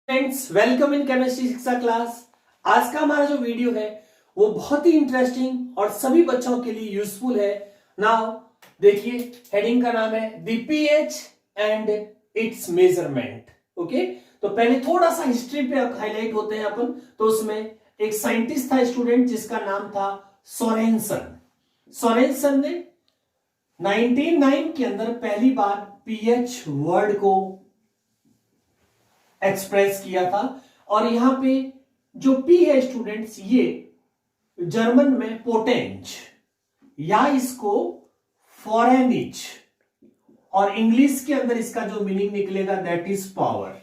Friends, welcome in chemistry शिक्षा class. आज का हमारा जो वीडियो है वो बहुत ही इंटरेस्टिंग और सभी बच्चों के लिए यूजफुल है। नाउ देखिए, हेडिंग का नाम है the pH and it's measurement. Okay, तो पहले थोड़ा सा हिस्ट्री पे हाईलाइट होते हैं अपन। तो उसमें एक साइंटिस्ट था स्टूडेंट जिसका नाम था सोरेनसन। सोरेनसन ने 1909 के अंदर पहली बार पीएच वर्ड को एक्सप्रेस किया था। और यहां पे जो पी है स्टूडेंट्स, ये जर्मन में पोटेंज या इसको फॉरेनिच, और इंग्लिश के अंदर इसका जो मीनिंग निकलेगा दैट इज पावर।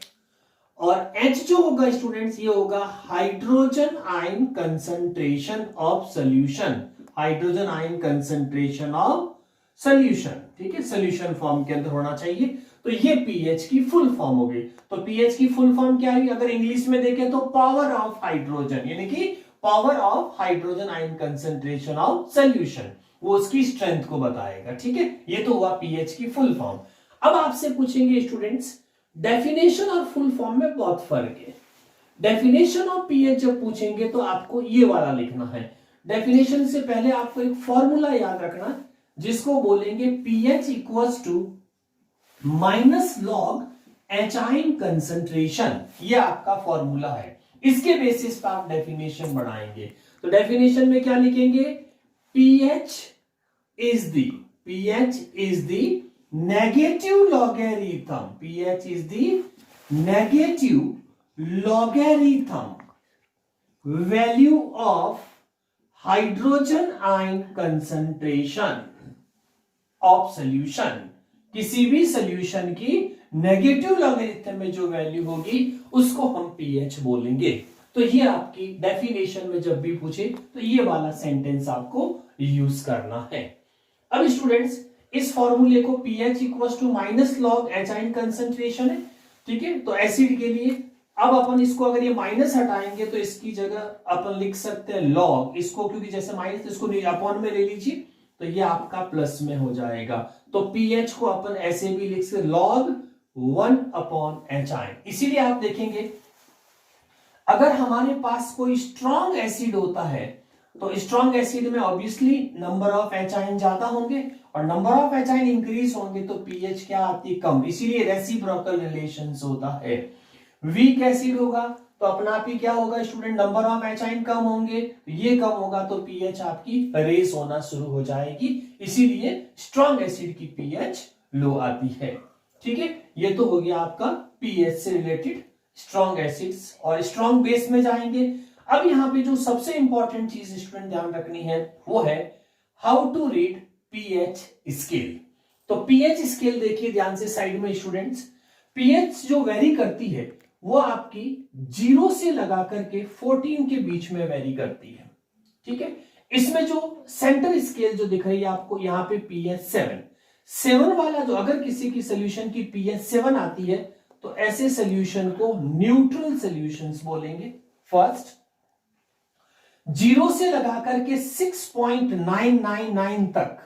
और एच जो होगा स्टूडेंट्स, ये होगा hydrogen ion concentration of solution. Hydrogen ion concentration of solution, ठीक है, सोल्यूशन फॉर्म के अंदर होना चाहिए। तो ये पीएच की फुल फॉर्म होगी। तो पीएच की फुल फॉर्म क्या है, अगर इंग्लिश में देखें तो पावर ऑफ हाइड्रोजन, यानी कि power of hydrogen ion concentration of solution, वो उसकी स्ट्रेंथ को बताएगा। ठीक है, ये तो हुआ पीएच की फुल फॉर्म। अब आपसे पूछेंगे स्टूडेंट्स, डेफिनेशन और फुल फॉर्म में बहुत फर्क है। डेफिनेशन ऑफ पीएच जब पूछेंगे तो आपको ये वाला लिखना है। डेफिनेशन से पहले आपको एक फॉर्मूला याद रखना जिसको बोलेंगे pH equals to minus log H ion concentration. ये आपका फॉर्मूला है, इसके बेसिस पर आप डेफिनेशन बढ़ाएंगे। तो डेफिनेशन में क्या लिखेंगे, pH is the negative logarithm, pH is the negative logarithm value of hydrogen ion concentration of solution। किसी भी सोल्यूशन की नेगेटिव लॉगरिथम में जो वैल्यू होगी उसको हम पीएच बोलेंगे। तो ये आपकी डेफिनेशन में जब भी पूछे तो ये वाला सेंटेंस आपको यूज करना है। अब स्टूडेंट्स, इस फॉर्मूले को pH equals to minus log H ion concentration है, ठीक है। तो एसिड के लिए अब अपन इसको अगर ये माइनस हटाएंगे तो इसकी जगह अपन लिख सकते हैं लॉग, इसको क्योंकि जैसे माइनस, इसको अपॉन में ले लीजिए तो ये आपका प्लस में हो जाएगा। तो पीएच को अपन ऐसे भी लिख सकते लॉग 1 अपॉन एच आयन। इसीलिए आप देखेंगे अगर हमारे पास कोई स्ट्रॉन्ग एसिड होता है तो स्ट्रॉन्ग एसिड में obviously number of H ion ज्यादा होंगे, और number of H ion increase होंगे तो पीएच क्या आती है, कम। इसीलिए रेसिप्रोकल रिलेशंस होता है। वीक एसिड होगा तो अपना आप ही क्या होगा student, number of H ion कम होंगे, ये कम होगा तो पीएच आपकी रेस होना शुरू हो जाएगी। इसीलिए स्ट्रॉन्ग एसिड की पीएच लो आती है। ठीक है, ये तो हो गया आपका पीएच से रिलेटेड स्ट्रॉन्ग एसिड्स। और स्ट्रॉन्ग बेस में जाएंगे। अब यहां पे जो सबसे इंपॉर्टेंट चीज स्टूडेंट ध्यान रखनी है वो है how to read pH scale. तो पीएच स्केल देखिए ध्यान से साइड में स्टूडेंट्स, पीएच जो वेरी करती है वो आपकी 0 से लगा करके 14 के बीच में वेरी करती है। ठीक है, इसमें जो सेंटर स्केल जो दिख रही है आपको यहाँ पे पीएच 7 वाला, जो अगर किसी की सोल्यूशन की पीएच 7 आती है तो ऐसे सोल्यूशन को न्यूट्रल सोल्यूशंस बोलेंगे। फर्स्ट 0 से लगा करके 6.999 तक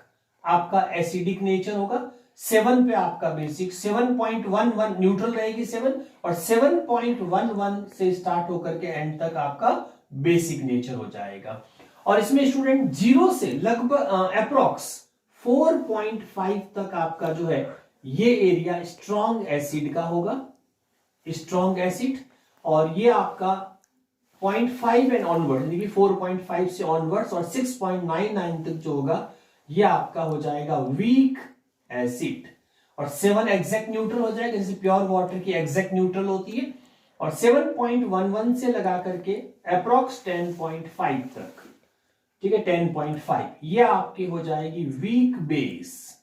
आपका एसिडिक नेचर होगा। 7 पे आपका बेसिक, 7.11 न्यूट्रल रहेगी 7, और 7.11 से स्टार्ट होकर के एंड तक आपका बेसिक नेचर हो जाएगा। और इसमें स्टूडेंट 0 से लगभग अप्रोक्स 4.5 तक आपका जो है ये एरिया स्ट्रॉन्ग एसिड का होगा, स्ट्रॉन्ग एसिड। और ये आपका 0.5 एंड ऑनवर्ड, यानी कि 4.5 से ऑनवर्ड्स, और 6.99 तक जो होगा ये आपका हो जाएगा वीक एसिड। और 7 एग्जैक्ट न्यूट्रल हो जाएगा, जैसे प्योर वाटर की एग्जैक्ट न्यूट्रल होती है। और 7.11 से लगा करके अप्रोक्स 10.5 तक, ठीक है, 10.5 ये आपकी हो जाएगी वीक बेस।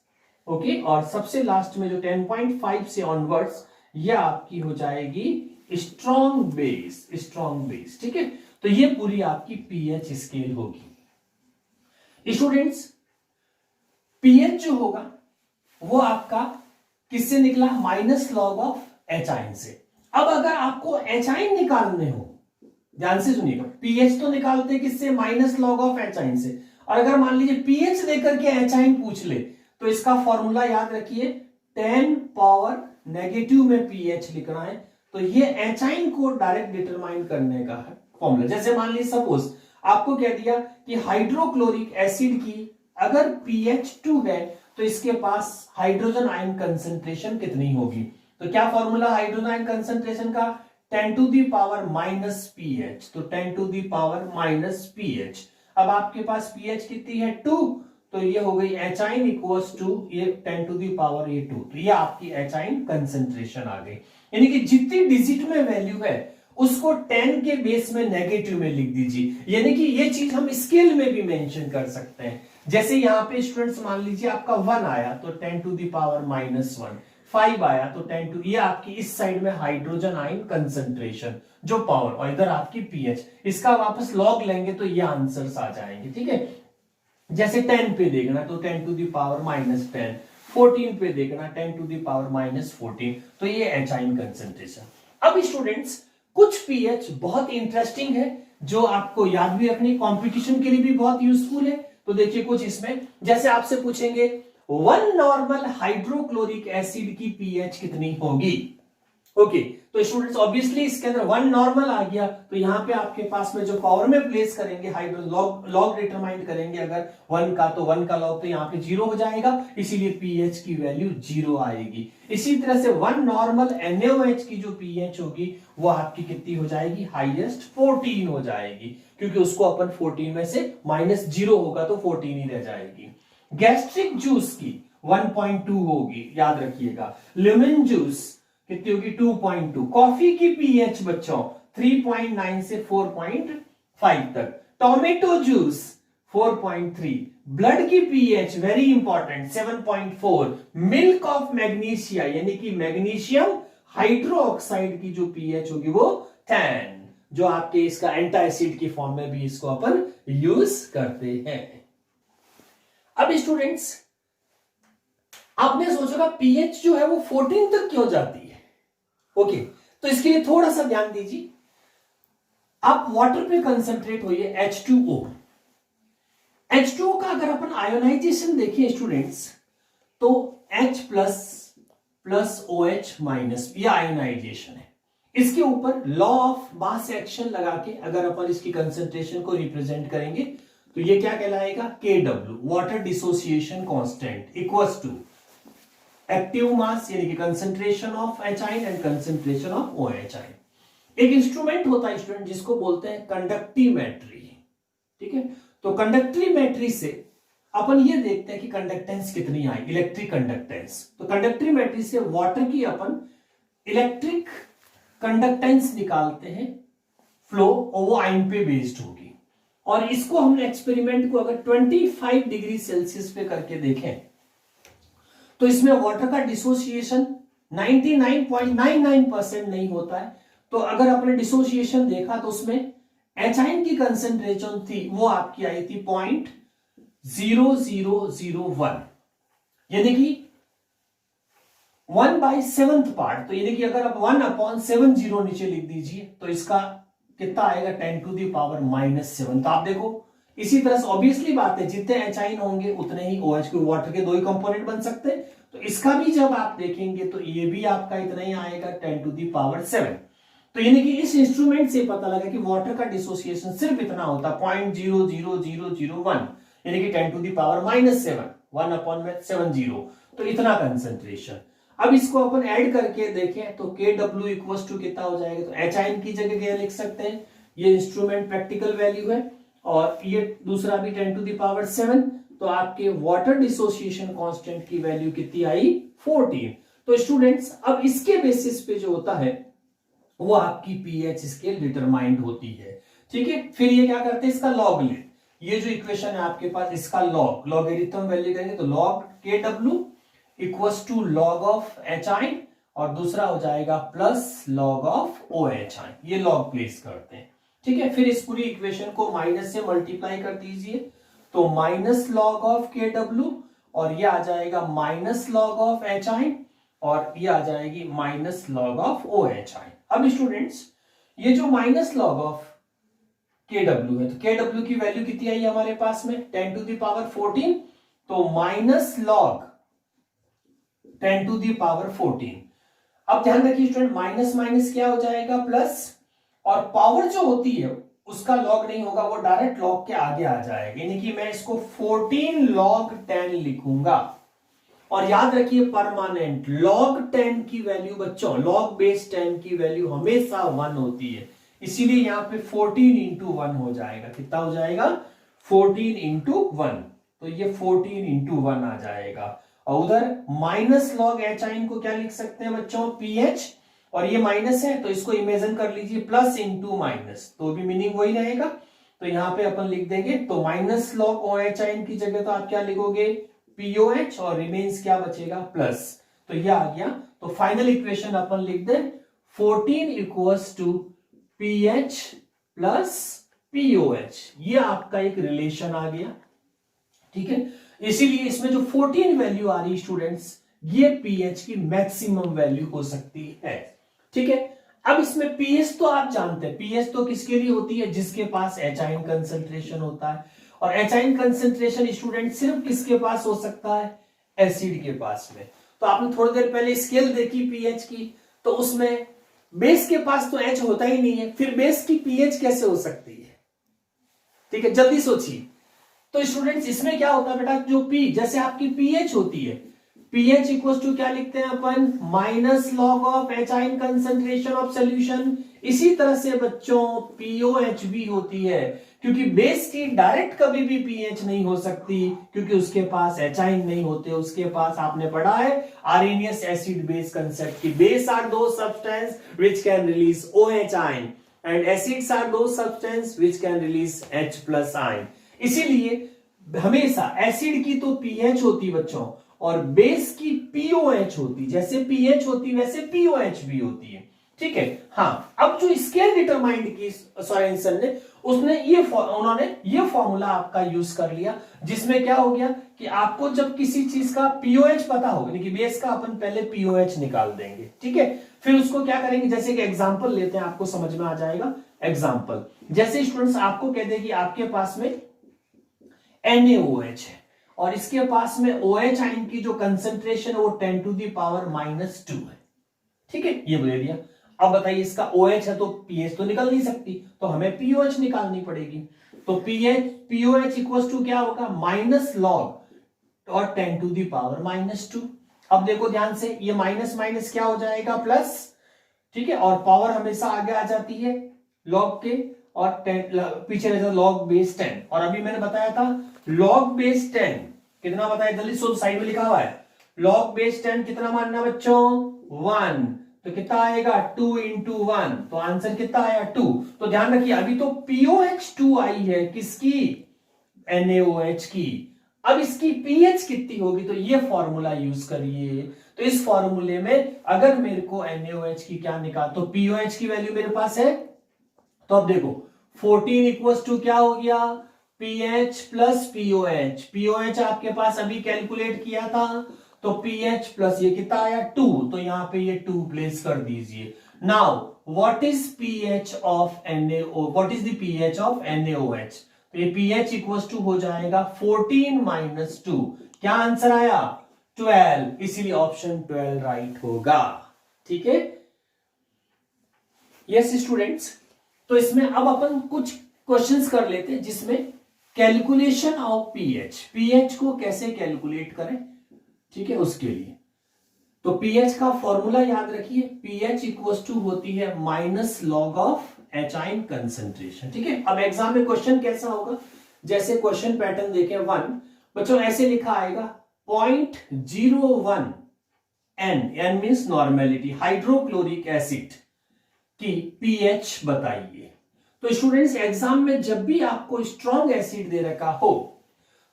ओके, और सबसे लास्ट में जो 10.5 से ऑनवर्ड्स ये आपकी हो जाएगी स्ट्रॉन्ग बेस, स्ट्रॉन्ग बेस। ठीक है, तो ये पूरी आपकी पीएच स्केल होगी। स्टूडेंट्स, पीएच जो होगा वो आपका किससे निकला, minus log of H ion से। अब अगर आपको एच आयन निकालने हो, ध्यान से सुनिएगा, पीएच तो निकालते किससे, minus log of H ion से। और अगर मान लीजिए पीएच देकर के एच आयन पूछ ले तो इसका फॉर्मूला याद रखिए, 10 पावर नेगेटिव में पीएच लिखना है तो ये एचाइन को डायरेक्ट डिटरमाइन करने का है फॉर्मूला। जैसे मान लीजिए सपोज आपको कह दिया कि हाइड्रोक्लोरिक एसिड की अगर pH 2 है तो इसके पास हाइड्रोजन आयन कंसंट्रेशन कितनी होगी। तो क्या फॉर्मूला हाइड्रोजन आयन कंसंट्रेशन का 10 to the power minus pH, तो 10 to the power minus pH। अब आपके पास pH कितनी है 2, तो ये हो गई एचाइन इक्वल्स टू ये 10 टू दी पावर ये 2, तो ये आपकी एचाइन कंसंट्रेशन आ गई। यानी कि जितनी डिजिट में वैल्यू है उसको 10 के बेस में नेगेटिव में लिख दीजिए। यानी कि ये चीज हम स्केल में भी मेंशन कर सकते हैं। जैसे यहां पे स्टूडेंट्स मान लीजिए आपका 1 आया तो 10 टू दी पावर माइनस 1, 5 आया तो 10 टू, ये आपकी इस साइड में हाइड्रोजन आयन कंसंट्रेशन जो पावर, और इधर आपकी pH, इसका वापस लॉग लेंगे तो ये आंसर्स आ जाएंगे। ठीक है, जैसे 10 पे देखना तो 10 टू दी पावर माइनस 10, 14 पे देखना 10 टू दी पावर माइनस 14, तो ये एचाइन कंसंट्रेशन। अब स्टूडेंट्स कुछ pH बहुत इंटरेस्टिंग है जो आपको याद भी रखनी, कंपटीशन के लिए भी बहुत यूजफुल है। तो देखिए कुछ इसमें, जैसे आपसे पूछेंगे 1 नॉर्मल हाइड्रोक्लोरिक एसिड की pH कितनी होगी। ओके, तो स्टूडेंट्स ऑब्वियसली इसके अंदर 1 नॉर्मल आ गया, तो यहां पे आपके पास में जो पावर में प्लेस करेंगे हाइड्रो लॉग डिटरमाइन करेंगे अगर 1 का, तो 1 का लॉग तो यहाँ पे 0 हो जाएगा, इसीलिए pH की वैल्यू 0 आएगी। इसी तरह से 1 नॉर्मल NaOH की जो pH होगी वो आपकी कितनी हो जाएगी, हाईएस्ट 14 हो जाएगी, क्योंकि उसको अपन 14 में से माइनस 0 होगा तो 14 ही रह जाएगी। गैस्ट्रिक जूस की 1.2 होगी, याद रखिएगा। लेमन जूस कितनी होगी 2.2। कॉफी की pH बच्चों 3.9 से 4.5 तक। Tomato juice 4.3। ब्लड की pH very important 7.4। Milk of magnesia यानी कि मैग्नीशियम हाइड्रोक्साइड की जो pH होगी वो 10, जो आपके इसका एंटासिड की फॉर्म में भी इसको अपन यूज करते हैं। अब स्टूडेंट्स आपने सोचेगा pH जो है वो 14 तक क्यों जाती है। ओके, तो इसके लिए थोड़ा सा ध्यान दीजिए। आप वाटर पे कंसंट्रेट होइए H2O। H2O का अगर अपन आयोनाइजेशन देखिए स्टूडेंट्स तो H plus plus OH minus, ये आयोनाइजेशन है। इसके ऊपर लॉ ऑफ मास एक्शन लगा के अगर अपन इसकी कंसंट्रेशन को रिप्रेजेंट करेंगे तो ये क्या कहलाएगा, KW water dissociation constant equals to active mass यानी कि concentration of H ion and concentration of OH ion. एक इंस्ट्रूमेंट होता है स्टूडेंट जिसको बोलते हैं कंडक्टीमेट्री। ठीक है, तो कंडक्टीमेट्री से अपन ये देखते हैं कि कंडक्टेंस कितनी आई, इलेक्ट्रिक कंडक्टेंस। तो कंडक्टीमेट्री से वाटर की अपन इलेक्ट्रिक कंडक्टेंस निकालते हैं फ्लो, और वो आयन पे बेस्ड होगी। और इसको हमने एक्सपेरिमेंट को अगर 25 डिग्री सेल्सियस पे करके देखें तो इसमें वाटर का डिसोसिएशन 99.99% नहीं होता है। तो अगर आपने डिसोसिएशन देखा तो उसमें एचाइन की कंसंट्रेशन थी वो आपकी आई थी 0.0001, यानी कि 1/7 पार्ट। तो यानी कि अगर आप 1/70 नीचे लिख दीजिए तो इसका कितना आएगा 10 टू दी पावर माइनस 7। तो आप देखो इसी तरह से ऑब्वियसली बात है जितने एचाइन होंगे उतने ही OH के वाटर के 2 ही कंपोनेंट बन सकते हैं। तो इसका भी जब आप देखेंगे तो ये भी आपका इतना ही आएगा 10 टू दी पावर 7। तो यानी कि इस इंस्ट्रूमेंट से पता लगा कि वाटर का डिसोसिएशन सिर्फ इतना होता है 0.00001, यानी कि 10 टू दी पावर माइनस 7, 1/70, तो इतना कंसंट्रेशन। अब इसको अपन ऐड करके देखें तो KW इक्वल्स टू कितना हो जाएगा, तो एचाइन की जगह क्या लिख सकते हैं, ये इंस्ट्रूमेंट प्रैक्टिकल वैल्यू है और ये दूसरा भी 10 टू दी पावर 7, तो आपके वाटर डिसोसिएशन कांस्टेंट की वैल्यू कितनी आई 14। तो स्टूडेंट्स अब इसके बेसिस पे जो होता है वो आपकी pH स्केल डिटरमाइंड होती है। ठीक है, फिर ये क्या करते हैं इसका लॉग ले, ये जो इक्वेशन है आपके पास इसका लॉग लॉगरिथम वैल्यू करेंगे तो log KW equals to log of H ion और दूसरा हो जाएगा plus log of OH ion, ये लॉग प्लेस करते हैं। ठीक है, फिर इस पूरी इक्वेशन को माइनस से मल्टीप्लाई कर दीजिए तो माइनस लॉग ऑफ KW और ये आ जाएगा माइनस लॉग ऑफ एचाइन और ये आ जाएगी minus log of OH ion. अब स्टूडेंट्स ये जो माइनस लॉग ऑफ KW है तो KW की वैल्यू कितनी आई हमारे पास में 10 टू दी पावर 14, तो minus log 10 to the power 14 अब ध्यान रखिए स्टूडेंट, माइनस माइनस क्या हो जाएगा प्लस, और पावर जो होती है उसका लॉग नहीं होगा, वो डायरेक्ट लॉग के आगे आ जाएगा, यानी कि मैं इसको 14 log 10 लिखूंगा। और याद रखिए परमानेंट log 10 की वैल्यू बच्चों, log बेस 10 की वैल्यू हमेशा 1 होती है, इसीलिए यहां पे 14 इंटू 1 हो जाएगा। कितना हो जाएगा? 14 इंटू 1, तो ये 14 इंटू 1 आ जाएगा। और उधर माइनस लॉग एच आइन को क्या लिख सकते हैं बच्चों? पी एच, और ये माइनस है तो इसको इमेजिन कर लीजिए प्लस इंटू माइनस, तो भी मीनिंग वही रहेगा। तो यहां पे अपन लिख देंगे, तो माइनस लॉग ओ एच आइन की जगह तो आप क्या लिखोगे? पीओएच, और रिमेन्स क्या बचेगा? प्लस। तो ये आ गया। तो फाइनल इक्वेशन अपन लिख दे 14 equals to pH plus pOH, ये आपका एक रिलेशन आ गया। ठीक है, इसीलिए इसमें जो 14 वैल्यू आ रही स्टूडेंट्स, ये पीएच की मैक्सिमम वैल्यू हो सकती है। ठीक है, अब इसमें पीएच तो आप जानते हैं, पीएच तो किसके लिए होती है? जिसके पास एच आइन कंसंट्रेशन होता है, और एच आइन कंसंट्रेशन स्टूडेंट सिर्फ किसके पास हो सकता है? एसिड के पास में। तो आपने थोड़ी देर पहले स्केल देखी पीएच की, तो उसमें बेस के पास तो एच होता ही नहीं है, फिर बेस की पीएच कैसे हो सकती है? ठीक है, जल्दी सोचिए। तो स्टूडेंट्स इसमें क्या होता है बेटा, जो पी, जैसे आपकी पीएच होती है, पीएच इक्वल टू क्या लिखते हैं अपन? माइनस लॉग ऑफ एच आइन कंसंट्रेशन ऑफ सॉल्यूशन। इसी तरह से बच्चों पीओएच भी होती है, क्योंकि बेस की डायरेक्ट कभी भी पीएच नहीं हो सकती, क्योंकि उसके पास एच आइन नहीं होते, उसके पास आपने पढ़ा है आर्हेनियस एसिड बेस कंसेप्ट की, base are the substance which can release OH ion and acids are the substance which can release H plus ion. इसीलिए हमेशा एसिड की तो पीएच होती बच्चों, और बेस की पीओएच होती, जैसे पीएच होती वैसे पीओएच भी होती है। ठीक है, हाँ। अब जो स्केल डिटरमाइंड की सोरेनसन ने, उन्होंने ये फॉर्मूला आपका यूज कर लिया, जिसमें क्या हो गया कि आपको जब किसी चीज का पीओएच पता होगा, यानी कि बेस का अपन पहले पीओएच निकाल देंगे। ठीक है, फिर उसको क्या करेंगे, जैसे कि एग्जांपल लेते हैं, आपको समझ में आ जाएगा। एग्जांपल जैसे स्टूडेंट्स आपको कह दे कि आपके पास में NaOH है, और इसके पास में OH आयन की जो कंसंट्रेशन है वो 10 टू द पावर -2 है। ठीक है, ये बोल दिया। अब बताइए इसका OH है तो पीएच तो निकल नहीं सकती, तो हमें पीओएच निकालनी पड़ेगी। तो पीओएच इक्वल टू क्या होगा? माइनस लॉग और 10 टू द पावर -2। अब देखो ध्यान से, ये माइनस माइनस क्या हो जाएगा? प्लस। ठीक है, और पावर हमेशा आगे आ जाती है लॉग के, और 10 पीछे रहता लॉग बेस 10। और अभी मैंने बताया था लॉग बेस 10 कितना बताया? जल्दी सुन, साइड में लिखा हुआ है लॉग बेस 10 कितना मानना बच्चों? 1। तो कितना आएगा? 2 इंटू 1, तो आंसर कितना आया? 2। तो ध्यान रखिए अभी तो POH2 आई है, किसकी? NaOH की। अब इसकी पीएच कितनी होगी? तो ये फॉर्मूला यूज करिए। तो इस फॉर्मूले में अगर मेरे को NaOH की क्या निकाल, तो पीओएच की वैल्यू मेरे पास है, तो अब देखो 14 इक्वल्स टू क्या हो गया? PH plus pOH. पीओएच आपके पास अभी कैलकुलेट किया था, तो पीएच प्लस ये कितना आया? 2, तो यहां पे ये 2 प्लेस कर दीजिए। Now what is pH of NaO, what is the pH of NaOH? तो ये पीएच इक्वल्स टू हो जाएगा 14 माइनस 2। क्या आंसर आया? 12, इसीलिए ऑप्शन 12 राइट होगा। ठीक है, यस स्टूडेंट्स। तो इसमें अब अपन कुछ क्वेश्चंस कर लेते हैं, जिसमें कैलकुलेशन ऑफ पीएच, पीएच को कैसे कैलकुलेट करें, ठीक है, उसके लिए। तो पीएच का फॉर्मूला याद रखिए, पीएच इक्वल्स टू होती है minus log of H ion concentration. ठीक है, अब एग्जाम में क्वेश्चन कैसा होगा, जैसे क्वेश्चन पैटर्न देखें 1 बच्चों, ऐसे लिखा आएगा 0.01 N means normality, hydrochloric acid की पीएच बताइए। तो स्टूडेंट्स एग्जाम में जब भी आपको स्ट्रॉन्ग एसिड दे रखा हो,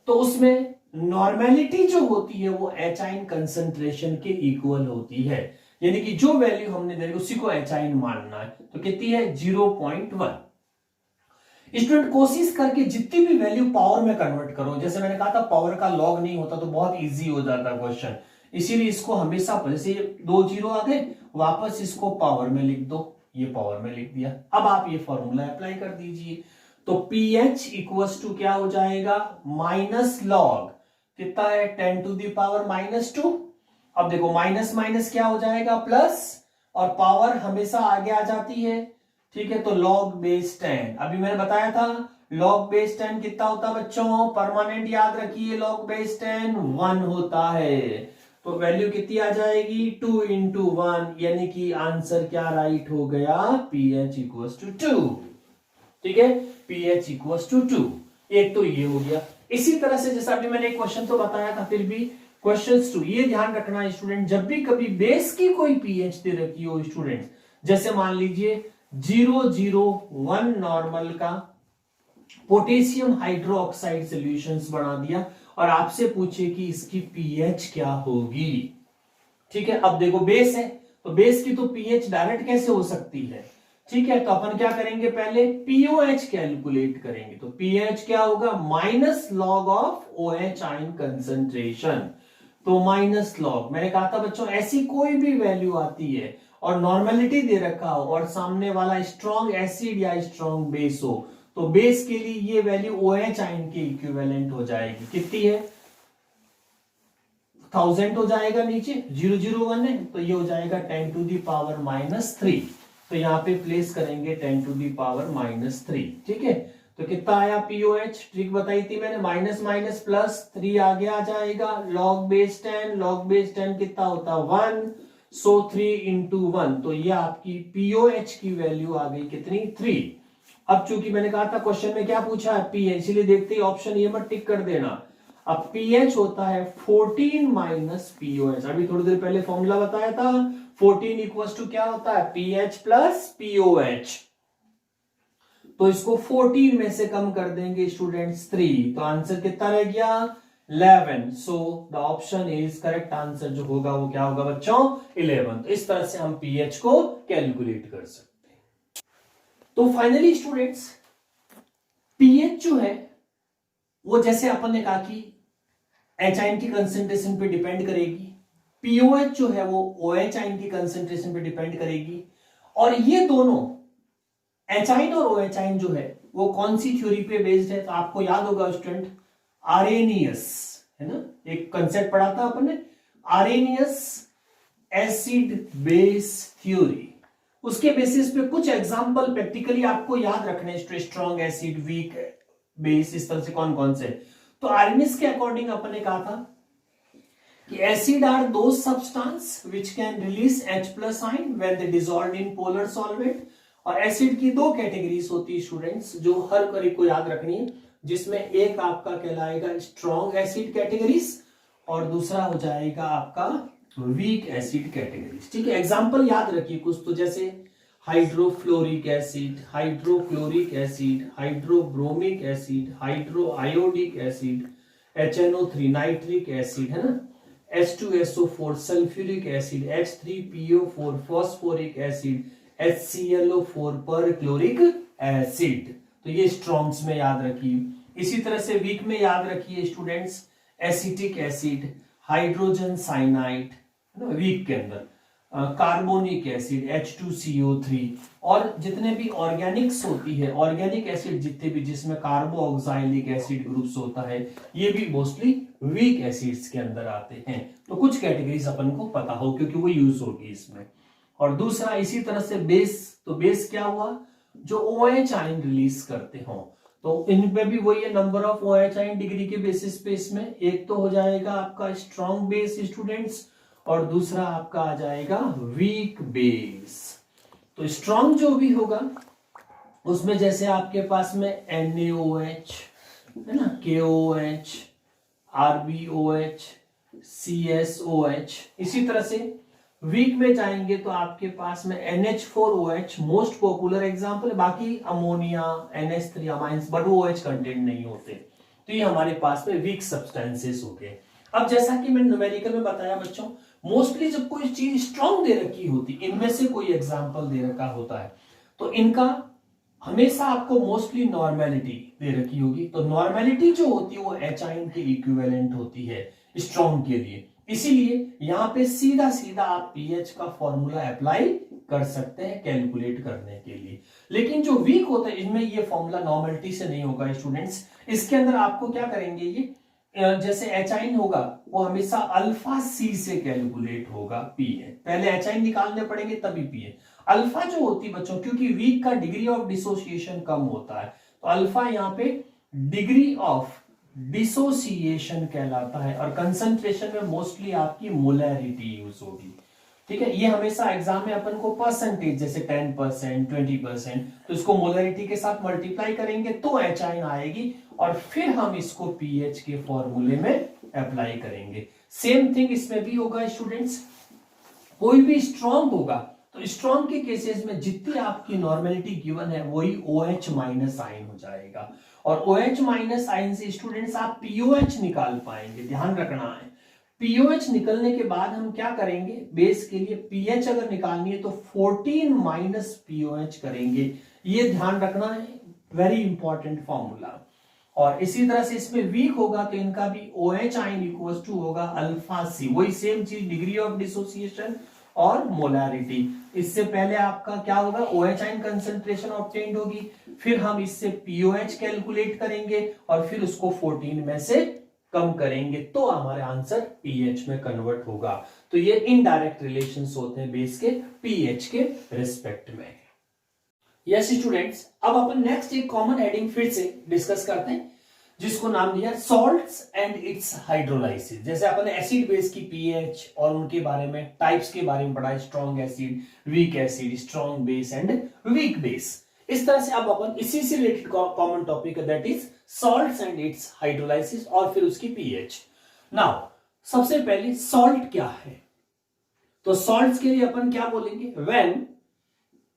तो उसमें नॉर्मेलिटी जो होती है वो एच आयन कंसंट्रेशन के इक्वल होती है, यानी कि जो वैल्यू हमने दे रखी उसी को एच आयन मानना है। तो कितनी है? 0.1। स्टूडेंट कोशिश करके जितनी भी वैल्यू पावर में कन्वर्ट करो, जैसे मैंने कहा था पावर का लॉग नहीं होता तो बहुत इजी हो जाता क्वेश्चन, इसीलिए इसको हमेशा, जैसे 2 जीरो आ गए, वापस इसको पावर में लिख दो, ये पावर में लिख दिया। अब आप ये फॉर्मूला अप्लाई कर दीजिए, तो पीएच इक्वल्स टू क्या हो जाएगा? माइनस लॉग कितना है? 10 टू द पावर -2। अब देखो माइनस माइनस क्या हो जाएगा? प्लस, और पावर हमेशा आगे आ जाती है, ठीक है। तो log बेस 10, अभी मैंने बताया था log बेस 10 कितना होता है बच्चों, परमानेंट याद रखिए, log बेस 10 1 होता है। तो वैल्यू कितनी आ जाएगी 2 इंटू 1, यानी कि आंसर क्या राइट हो गया, pH इक्वल्स टू 2, ठीक है, pH इक्वल्स टू 2। एक तो ये हो गया। इसी तरह से जैसा अभी मैंने एक क्वेश्चन तो बताया था, फिर भी क्वेश्चंस 2 ये ध्यान रखना है स्टूडेंट, जब भी कभी बेस की कोई पीएच दे रखी हो स्टूडेंट, जैसे मान लीजिए 001 नॉर्मल का पोटेशियम हाइड्रोक्साइड सॉल्यूशंस बना दिया और आपसे पूछे कि इसकी पीएच क्या होगी, ठीक है। अब देखो बेस है, तो बेस की तो पीएच डायरेक्ट कैसे हो सकती है, ठीक है। तो अपन क्या करेंगे, पहले पीओएच कैलकुलेट करेंगे। तो पीएच क्या होगा, minus log of OH ion concentration. तो माइनस लॉग, मैंने कहा था बच्चों ऐसी कोई भी वैल्यू आती है और नॉर्मेलिटी दे रखा हो और सामने वाला स्ट्रॉन्ग एसिड या स्ट्रॉन्ग बेस हो, तो बेस के लिए ये वैल्यू ओएच आयन के इक्विवेलेंट हो जाएगी। कितनी है, 1000 हो जाएगा, नीचे 001 है, तो ये हो जाएगा 10 टू दी पावर -3। तो यहाँ पे प्लेस करेंगे 10 टू दी पावर -3, ठीक है। तो कितना आया पीओएच, ट्रिक बताई थी मैंने, माइनस माइनस प्लस 3 आगे आ जाएगा, log बेस 10, log बेस 10 कितना होता है 1, सो 3 इंटू 1, तो ये आपकी पीओएच की वैल्यू आ गई कितनी 3। अब चूंकि मैंने कहा था क्वेश्चन में क्या पूछा है पीएच, इसलिए देखते ही ऑप्शन ये मत टिक कर देना। अब पीएच होता है 14 माइनस पीओएच, अभी थोड़ी देर पहले फॉर्मूला बताया था, 14 इक्वल्स टू क्या होता है पीएच प्लस पीओएच। तो इसको 14 में से कम कर देंगे स्टूडेंट्स 3, तो आंसर कितना रह गया 11। So the option is correct answer जो होगा वो क्या होगा बच्चों 11। तो इस तरह से हम पीएच को कैलकुलेट कर सकते हैं। तो फाइनली स्टूडेंट्स पीएच जो है वो जैसे अपन ने कहा कि एच आयन की कंसेंट्रेशन पे डिपेंड करेगी, पीओएच जो है वो ओएच आयन की कंसेंट्रेशन पे डिपेंड करेगी। और ये दोनों एच आयन और ओएच आयन जो है वो कौन सी थ्योरी पे बेस्ड है, तो आपको याद होगा स्टूडेंट आरेनियस, है ना, एक कंसेप्ट पढ़ा था अपन ने, आरेनियस एसिड बेस थ्योरी। उसके बेसिस पे कुछ एग्जांपल प्रैक्टिकली आपको याद रखने, स्ट्रॉन्ग एसिड, वीक बेस, इस तरह से कौन कौन से। तो आर्निस के अकॉर्डिंग अपन ने कहा था कि acid are those substance which can release H+ ion when they dissolve in polar solvent. और एसिड की दो कैटेगरीज होती है स्टूडेंट्स जो हर कोई को याद रखनी है, जिसमें एक आपका कहलाएगा स्ट्रॉन्ग एसिड कैटेगरीज और दूसरा हो जाएगा आपका वीक एसिड कैटेगरीज, ठीक है। एग्जांपल याद रखिए कुछ, तो जैसे hydrofluoric acid, hydrochloric acid, hydrobromic acid, hydroiodic acid, HNO3 nitric acid, है ना, H2SO4 sulphuric acid, H3PO4 phosphoric acid, HClO4 perchloric acid. तो ये स्ट्रॉन्ग्स में याद रखिए। इसी तरह से वीक में याद रखिए students acetic acid, hydrogen cyanide, weak के अंदर कार्बोनिक एसिड H2CO3, और जितने भी ऑर्गेनिक्स होती है, ऑर्गेनिक एसिड जितने भी जिसमें कार्बोक्सिलिक एसिड ग्रुप्स होता है, ये भी मोस्टली वीक एसिड्स के अंदर आते हैं। तो कुछ कैटेगरीज अपन को पता हो क्योंकि वो यूज होगी इसमें। और दूसरा इसी तरह से बेस, तो बेस क्या हुआ जो OH आयन रिलीज करते हो, तो इनमें भी वही है number of OH ion degree के बेसिस पे। इसमें एक तो हो जाएगा आपका स्ट्रॉन्ग बेस स्टूडेंट्स और दूसरा आपका आ जाएगा वीक बेस। तो स्ट्रॉन्ग जो भी होगा उसमें जैसे आपके पास में NaOH है ना, KOH, RbOH, CSOH। इसी तरह से वीक में जाएंगे तो आपके पास में NH4OH मोस्ट पॉपुलर एग्जांपल है, बाकी अमोनिया, NH3 अमाइंस, बट वो OH कंटेंट नहीं होते। तो ये हमारे पास में वीक सब्सटेंसेस हो गए। अब जैसा कि मैंने न्यूमेरिकल में बताया बच्चों, मोस्टली जब कोई चीज स्ट्रॉन्ग दे रखी होती, इनमें से कोई एग्जांपल दे रखा होता है, तो इनका हमेशा आपको मोस्टली नॉर्मेलिटी दे रखी होगी। तो नॉर्मेलिटी जो होती है वो H आयन के इक्विवेलेंट होती है स्ट्रॉन्ग के लिए। इसीलिए यहां पे सीधा सीधा आप पीएच का फॉर्मूला अप्लाई कर सकते हैं कैलकुलेट करने के लिए। लेकिन जो वीक होता है इनमें ये फॉर्मूला नॉर्मेलिटी से नहीं होगा स्टूडेंट्स। इसके अंदर आपको क्या करेंगे, ये जैसे एचाइन होगा वो हमेशा अल्फा सी से कैलकुलेट होगा पीएच। पहले एचाइन निकालने पड़ेंगे तभी पीएच। अल्फा जो होती है बच्चों, क्योंकि वीक का डिग्री ऑफ डिसोसिएशन कम होता है, तो अल्फा यहाँ पे डिग्री ऑफ डिसोसिएशन कहलाता है, और कंसंट्रेशन में मोस्टली आपकी मोलैरिटी यूज होगी। ठीक है, ये हमेशा एग्जाम में अपन को परसेंटेज, जैसे 10%, 20%, तो इसको मोलैरिटी के साथ मल्टीप्लाई करेंगे तो एचाइन आएगी, और फिर हम इसको पीएच के फॉर्मूले में अप्लाई करेंगे। सेम थिंग इसमें भी होगा स्टूडेंट्स। कोई भी स्ट्रॉन्ग होगा तो स्ट्रॉन्ग के केसेस में जितनी आपकी नॉर्मेलिटी गिवन है वही OH माइनस आयन हो जाएगा, और OH माइनस आयन से स्टूडेंट्स आप POH निकाल पाएंगे। ध्यान रखना है, POH निकलने के बाद हम क्या करेंगे, बेस के लिए पीएच अगर निकालनी है तो 14 माइनस POH करेंगे। ये ध्यान रखना है, वेरी इंपॉर्टेंट फॉर्मूला। और इसी तरह से इसमें वीक होगा तो इनका भी OH आयन इक्वल्स टू होगा अल्फा सी, वही सेम चीज, डिग्री ऑफ डिसोसिएशन और मोलैरिटी। इससे पहले आपका क्या होगा, OH आयन कंसंट्रेशन ऑब्टेन्ड होगी, फिर हम इससे POH कैलकुलेट करेंगे और फिर उसको 14 में से कम करेंगे तो हमारे आंसर पीएच में कन्वर्ट होगा। तो ये इनडायरेक्ट रिलेशंस होते हैं बेस के पीएच के रिस्पेक्ट में। यस स्टूडेंट्स, अब अपन नेक्स्ट एक कॉमन हेडिंग फिर से डिस्कस करते हैं जिसको नाम दिया सॉल्ट्स एंड इट्स हाइड्रोलाइसिस। जैसे अपन एसिड बेस की पीएच और उनके बारे में, टाइप्स के बारे में पढ़ा, strong acid, week acid, strong base and weak base. इस तरह से अब अपन इसी से रिलेटेड कॉमन टॉपिक है, that is salts and it's hydrolysis, और फिर उसकी पीएच। नाउ सबसे पहले सॉल्ट क्या है, तो सॉल्ट्स के लिए अपन क्या बोलेंगे, when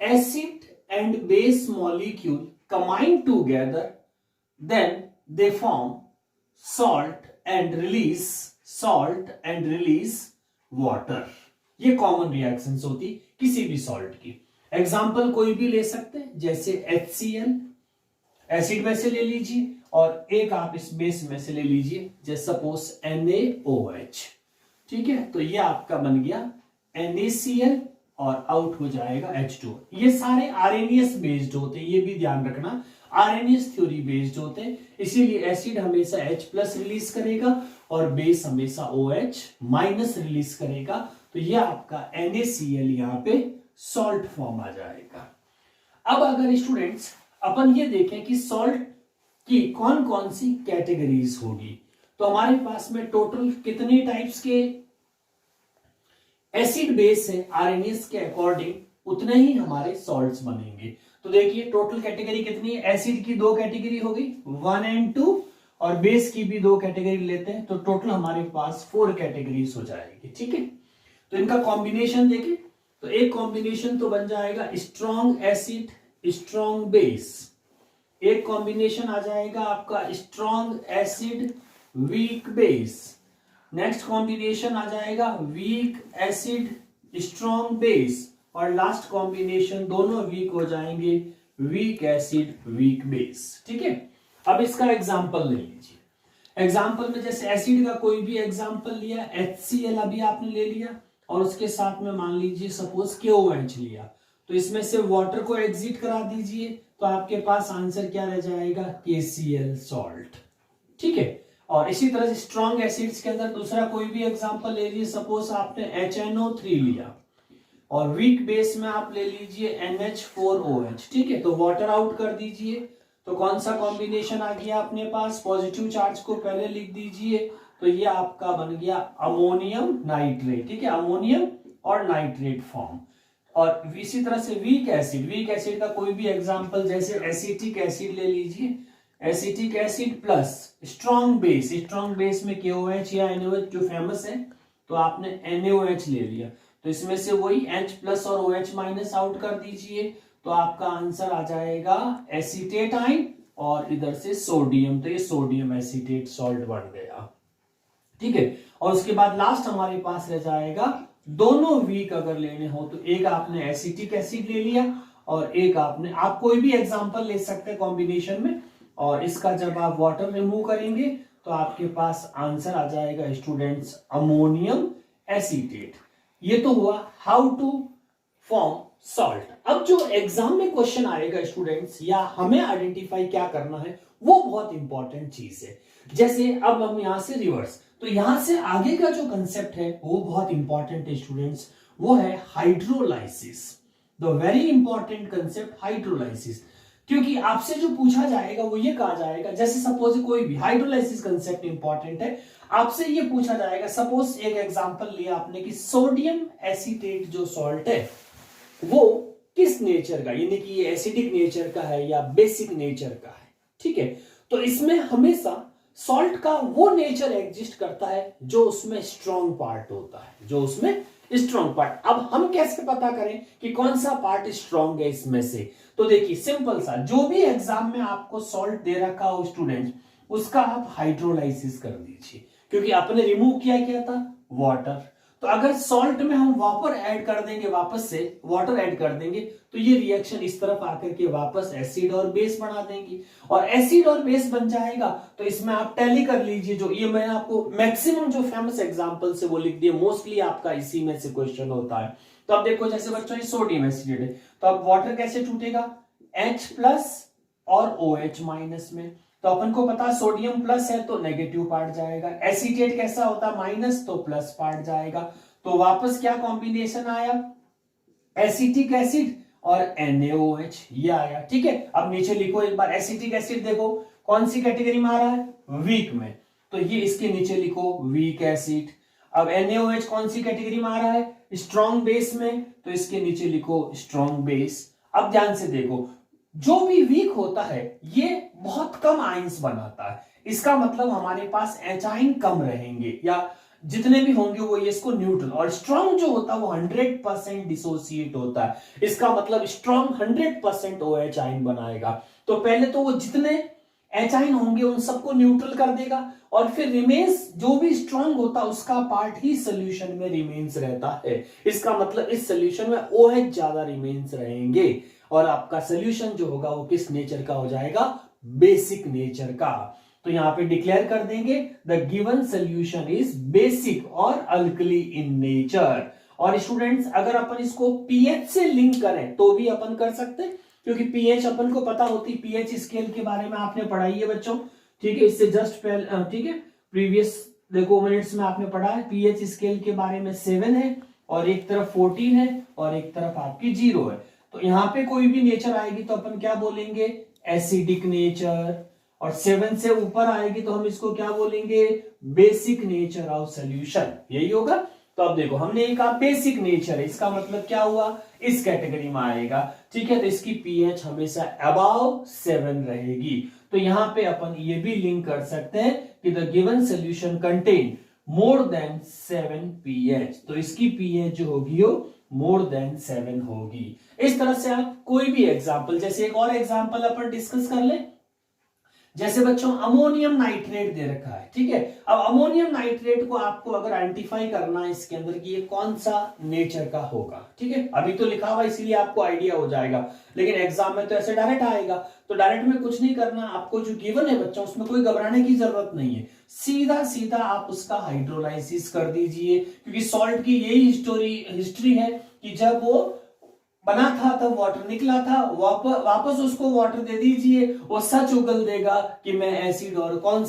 acid and base molecule combine together then they form salt and release water। ये कॉमन रिएक्शंस होती किसी भी सॉल्ट की। एग्जांपल कोई भी ले सकते हैं, जैसे HCl एसिड में से ले लीजिए, और एक आप इस बेस में से ले लीजिए, जैसे सपोज NaOH। ठीक है, तो ये आपका बन गया NaCl और आउट हो जाएगा H2। ये सारे आरएनएस बेस्ड होते हैं, ये भी ध्यान रखना, आरएनएस थ्योरी बेस्ड होते हैं, इसीलिए एसिड हमेशा H+ रिलीज करेगा और बेस हमेशा OH माइनस रिलीज करेगा। तो ये आपका NaCl यहाँ पे सॉल्ट फॉर्म आ जाएगा। अब अगर स्टूडेंट्स अपन ये देखें कि सॉल्ट की कौन कौन सी कैटेगरीज होगी, तो हमारे पास में टोटल कितने टाइप्स के एसिड बेस है आरएनएस के अकॉर्डिंग, उतने ही हमारे सॉल्ट्स बनेंगे। तो देखिए टोटल कैटेगरी कितनी है, एसिड की 2 कैटेगरी हो गई 1 और 2, और बेस की भी 2 कैटेगरी लेते हैं तो टोटल हमारे पास 4 कैटेगरीज हो जाएगी। ठीक है, तो इनका कॉम्बिनेशन देखें तो एक कॉम्बिनेशन तो बन जाएगा स्ट्रॉन्ग एसिड स्ट्रॉन्ग बेस, एक कॉम्बिनेशन आ जाएगा आपका strong acid weak base, next combination आ जाएगा वीक एसिड स्ट्रॉन्ग बेस, और लास्ट कॉम्बिनेशन दोनों वीक हो जाएंगे वीक एसिड वीक बेस। ठीक है, अब इसका एग्जांपल ले लीजिए। एग्जांपल में जैसे एसिड का कोई भी एग्जांपल लिया, HCl अभी आपने ले लिया, और उसके साथ में मान लीजिए सपोज KOH लिया, तो इसमें से वाटर को एग्जिट करा दीजिए, तो आपके पास आंसर क्या रह जाएगा, KCl सॉल्ट। ठीक है, और इसी तरह से स्ट्रॉन्ग एसिड्स के अंदर दूसरा कोई भी एग्जांपल ले लीजिए, सपोज आपने HNO3 लिया, और वीक बेस में आप ले लीजिए NH4OH। ठीक है, तो वाटर आउट कर दीजिए, तो कौन सा कॉम्बिनेशन आ गया अपने पास, पॉजिटिव चार्ज को पहले लिख दीजिए, तो ये आपका बन गया अमोनियम नाइट्रेट। ठीक है, अमोनियम और नाइट्रेट फॉर्म। और इसी तरह से वीक एसिड का कोई भी एग्जांपल, जैसे एसिटिक एसिड ले लीजिए, acetic acid plus strong base में KOH या NaOH जो फेमस है, तो आपने NaOH ले लिया, तो इसमें से वही H+ और OH माइनस आउट कर दीजिए, तो आपका आंसर आ जाएगा एसीटेट आयन, और इधर से सोडियम, तो ये सोडियम एसीटेट सॉल्ट बन गया। ठीक है, और उसके बाद लास्ट हमारे पास रह जाएगा, दोनों वीक अगर लेने हो तो एक आपने एसिटिक एसिड ले लिया, और एक आपने, आप कोई भी एग्जांपल ले सकते हैं कॉम्बिनेशन में, और इसका जब आप वाटर रिमूव करेंगे तो आपके पास आंसर आ जाएगा स्टूडेंट्स अमोनियम एसीटेट। ये तो हुआ हाउ टू फॉर्म सॉल्ट। अब जो एग्जाम में क्वेश्चन आएगा स्टूडेंट्स, या हमें आइडेंटिफाई क्या करना है, वो बहुत इंपॉर्टेंट चीज है। जैसे अब हम यहां से रिवर्स, तो यहां से आगे का जो कंसेप्ट है वो बहुत इंपॉर्टेंट है स्टूडेंट्स, वो है hydrolysis. The very important concept hydrolysis, क्योंकि आपसे जो पूछा जाएगा वो ये कहा जाएगा, जैसे सपोज कोई भी हाइड्रोलाइसिस कंसेप्ट इंपॉर्टेंट है, आपसे ये पूछा जाएगा, सपोज एक एग्जांपल लिया आपने कि सोडियम एसीटेट जो सॉल्ट है वो किस नेचर का, यानी कि ये एसिडिक नेचर का है या बेसिक नेचर का है, ठीक है। तो इसमें हमेशा सॉल्ट का वो नेचर एग्जिस्ट करता है जो उसमें स्ट्रॉन्ग पार्ट होता है, जो उसमें स्ट्रॉन्ग पार्ट। अब हम कैसे पता करें कि कौन सा पार्ट स्ट्रॉन्ग है इसमें से, तो देखिए सिंपल सा, जो भी एग्जाम में आपको सॉल्ट दे रखा हो स्टूडेंट, उसका आप हाइड्रोलाइसिस कर दीजिए, क्योंकि आपने रिमूव किया था वाटर। तो अगर सॉल्ट में हम वाटर ऐड कर देंगे, वापस से वाटर ऐड कर देंगे, तो ये रिएक्शन इस तरफ आकर के वापस एसिड और बेस बना देंगी, और एसिड और बेस बन जाएगा। तो इसमें आप टैली कर लीजिए, जो ये मैंने आपको मैक्सिमम जो फेमस एग्जांपल से वो लिख दिए, मोस्टली आपका इसी में से क्वेश्चन होता है। तो अब देखो, जैसे बच्चों ये सोडियम एसिड है, तो अब वाटर कैसे टूटेगा, H प्लस और OH माइनस में। तो अपन को पता सोडियम प्लस है तो नेगेटिव पार्ट जाएगा, एसीटेट कैसा होता है माइनस, तो प्लस पार्ट जाएगा। तो वापस क्या कॉम्बिनेशन आया, एसिटिक एसिड और NaOH, ये आया, ठीक है। अब नीचे लिखो एक बार, एसिटिक एसिड देखो कौन सी कैटेगरी में आ रहा है, वीक में, तो ये इसके नीचे लिखो वीक एसिड। अब NaOH कौन सी कैटेगरी में आ रहा है, स्ट्रॉन्ग बेस में, तो इसके नीचे लिखो स्ट्रॉन्ग बेस। अब ध्यान से देखो, जो भी वीक होता है ये बहुत कम आयंस बनाता है, इसका मतलब हमारे पास एचाइन कम रहेंगे, या जितने भी होंगे वो ये इसको न्यूट्रल। और स्ट्रॉन्ग जो होता है वो 100% डिसोसिएट होता है, इसका मतलब स्ट्रॉन्ग 100% OH आयन बनाएगा। तो पहले तो वो जितने एचाइन होंगे उन सबको न्यूट्रल कर देगा, और फिर रिमेन्स जो भी स्ट्रॉन्ग होता है उसका पार्ट ही सोल्यूशन में रिमेन्स रहता है। इसका मतलब इस सोल्यूशन में OH ज्यादा रिमेन्स रहेंगे, और आपका सोल्यूशन जो होगा वो किस नेचर का हो जाएगा, बेसिक नेचर का। तो यहां पे डिक्लेयर कर देंगे the given solution is basic और अल्कली इन नेचर। और स्टूडेंट्स अगर अपन इसको पीएच से लिंक करें तो भी अपन कर सकते हैं, क्योंकि पीएच अपन को पता होती, पीएच स्केल के बारे में आपने पढ़ाई है बच्चों, ठीक है, इससे जस्ट पहले, ठीक है, प्रीवियस देखो मिनट्स में आपने पढ़ा है, पीएच स्केल के बारे में 7 है, और एक तरफ 14 है, और एक तरफ आपकी 0 है। तो यहाँ पे कोई भी नेचर आएगी तो अपन क्या बोलेंगे, एसिडिक नेचर, और 7 से ऊपर आएगी तो हम इसको क्या बोलेंगे, बेसिक नेचर ऑफ सॉल्यूशन, यही होगा। तो अब देखो हमने एक बेसिक नेचर है, इसका मतलब क्या हुआ, इस कैटेगरी में आएगा, ठीक है। तो इसकी पीएच हमेशा अबाव 7 रहेगी। तो यहां पे अपन ये भी लिंक कर सकते हैं कि the given solution contain more than 7 pH, तो इसकी पीएच जो होगी वो मोर देन 7 होगी। इस तरह से आप कोई भी एग्जांपल, जैसे एक और एग्जांपल अपन डिस्कस कर ले, जैसे बच्चों अमोनियम नाइट्रेट दे रखा है, ठीक है। अब अमोनियम नाइट्रेट को आपको अगर आइडेंटिफाई करना है इसके अंदर कि ये कौन सा नेचर का होगा, ठीक है, अभी तो लिखा हुआ इसीलिए आपको आइडिया हो जाएगा, लेकिन एग्जाम में तो ऐसे डायरेक्ट आएगा। तो डायरेक्ट में कुछ नहीं करना, आपको जो गिवन है बच्चों उसमें कोई घबराने की जरूरत नहीं है, सीधा सीधा आप उसका हाइड्रोलाइसिस कर दीजिए, क्योंकि सॉल्ट की यही हिस्ट्री है कि जब वो बना था तब वाटर निकला था, वापस उसको वाटर दे दीजिए, वो सच उगल देगा कि मैं एसिड और कौन